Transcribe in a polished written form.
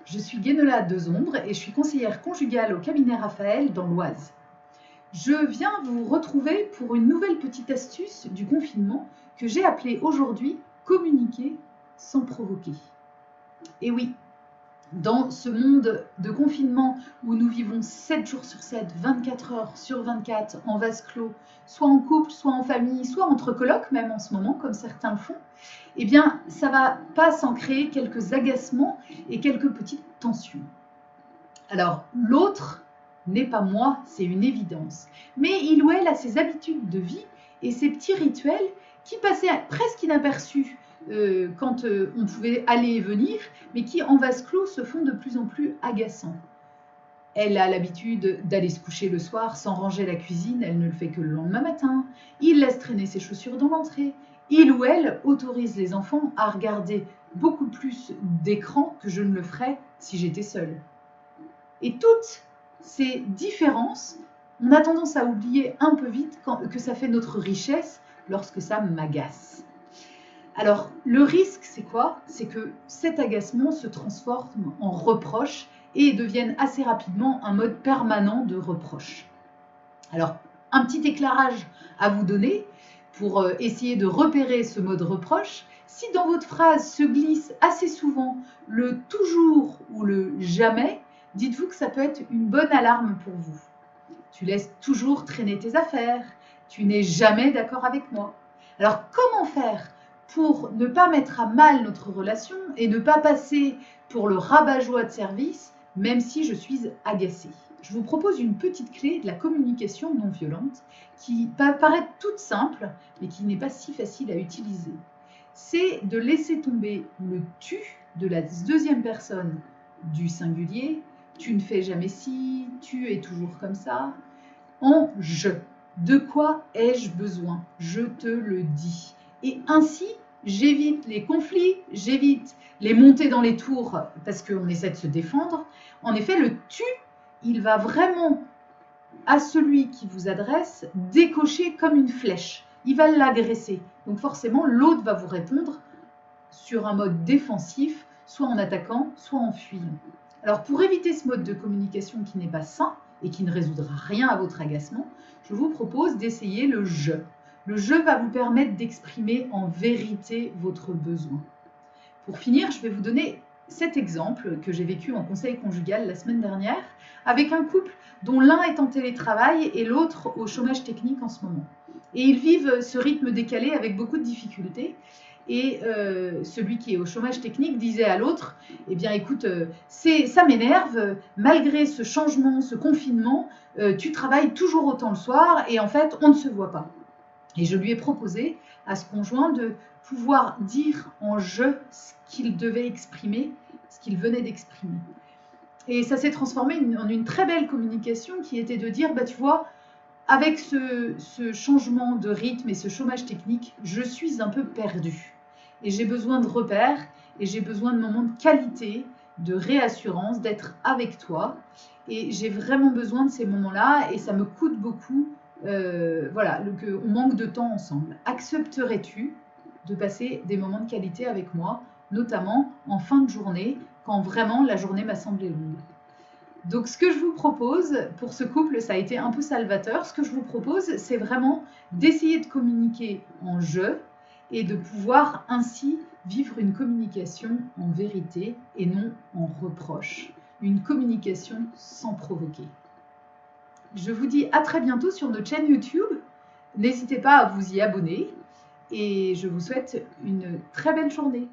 Je suis Guénola Dezombre et je suis conseillère conjugale au cabinet Raphaël dans l'Oise. Je viens vous retrouver pour une nouvelle petite astuce du confinement que j'ai appelée aujourd'hui « Communiquer sans provoquer ». Et oui, dans ce monde de confinement où nous vivons 7 jours sur 7, 24 heures sur 24 en vase clos, soit en couple, soit en famille, soit entre colocs même en ce moment, comme certains le font, eh bien, ça ne va pas sans créer quelques agacements et quelques petites tensions. Alors, l'autre n'est pas moi, c'est une évidence. Mais il ou elle a ses habitudes de vie et ses petits rituels qui passaient presque inaperçus quand on pouvait aller et venir, mais qui en vase clos se font de plus en plus agaçants. Elle a l'habitude d'aller se coucher le soir sans ranger la cuisine, elle ne le fait que le lendemain matin. Il laisse traîner ses chaussures dans l'entrée. Il ou elle autorise les enfants à regarder beaucoup plus d'écran que je ne le ferais si j'étais seule. Et toutes ces différences, on a tendance à oublier un peu vite que ça fait notre richesse lorsque ça m'agace. Alors, le risque, c'est quoi? C'est que cet agacement se transforme en reproche et devienne assez rapidement un mode permanent de reproche. Alors, un petit éclairage à vous donner pour essayer de repérer ce mode reproche. Si dans votre phrase se glisse assez souvent le toujours ou le jamais, dites-vous que ça peut être une bonne alarme pour vous. Tu laisses toujours traîner tes affaires, tu n'es jamais d'accord avec moi. Alors, comment faire pour ne pas mettre à mal notre relation et ne pas passer pour le rabat-joie de service, même si je suis agacée? Je vous propose une petite clé de la communication non violente qui peut paraître toute simple, mais qui n'est pas si facile à utiliser. C'est de laisser tomber le « tu » de la deuxième personne du singulier. Tu ne fais jamais ci, tu es toujours comme ça, en « je ». De quoi ai-je besoin? Je te le dis. Et ainsi, j'évite les conflits, j'évite les montées dans les tours parce qu'on essaie de se défendre. En effet, le « tu », il va vraiment, à celui qui vous adresse, décocher comme une flèche. Il va l'agresser. Donc forcément, l'autre va vous répondre sur un mode défensif, soit en attaquant, soit en fuyant. Alors pour éviter ce mode de communication qui n'est pas sain et qui ne résoudra rien à votre agacement, je vous propose d'essayer le « je ». Le « je » va vous permettre d'exprimer en vérité votre besoin. Pour finir, je vais vous donner cet exemple que j'ai vécu en conseil conjugal la semaine dernière avec un couple dont l'un est en télétravail et l'autre au chômage technique en ce moment. Et ils vivent ce rythme décalé avec beaucoup de difficultés. Et celui qui est au chômage technique disait à l'autre, eh bien écoute, ça m'énerve, malgré ce changement, ce confinement, tu travailles toujours autant le soir et en fait on ne se voit pas. Et je lui ai proposé à ce conjoint de pouvoir dire en « je » ce qu'il devait exprimer, ce qu'il venait d'exprimer. Et ça s'est transformé en une très belle communication qui était de dire, bah, tu vois, avec ce changement de rythme et ce chômage technique, je suis un peu perdue. Et j'ai besoin de repères et j'ai besoin de moments de qualité, de réassurance, d'être avec toi. Et j'ai vraiment besoin de ces moments-là et ça me coûte beaucoup. Voilà, on manque de temps ensemble. Accepterais-tu de passer des moments de qualité avec moi, notamment en fin de journée, quand vraiment la journée m'a semblé longue? Donc ce que je vous propose, pour ce couple, ça a été un peu salvateur, ce que je vous propose, c'est vraiment d'essayer de communiquer en « je » et de pouvoir ainsi vivre une communication en vérité et non en reproche. Une communication sans provoquer. Je vous dis à très bientôt sur notre chaîne YouTube. N'hésitez pas à vous y abonner et je vous souhaite une très belle journée.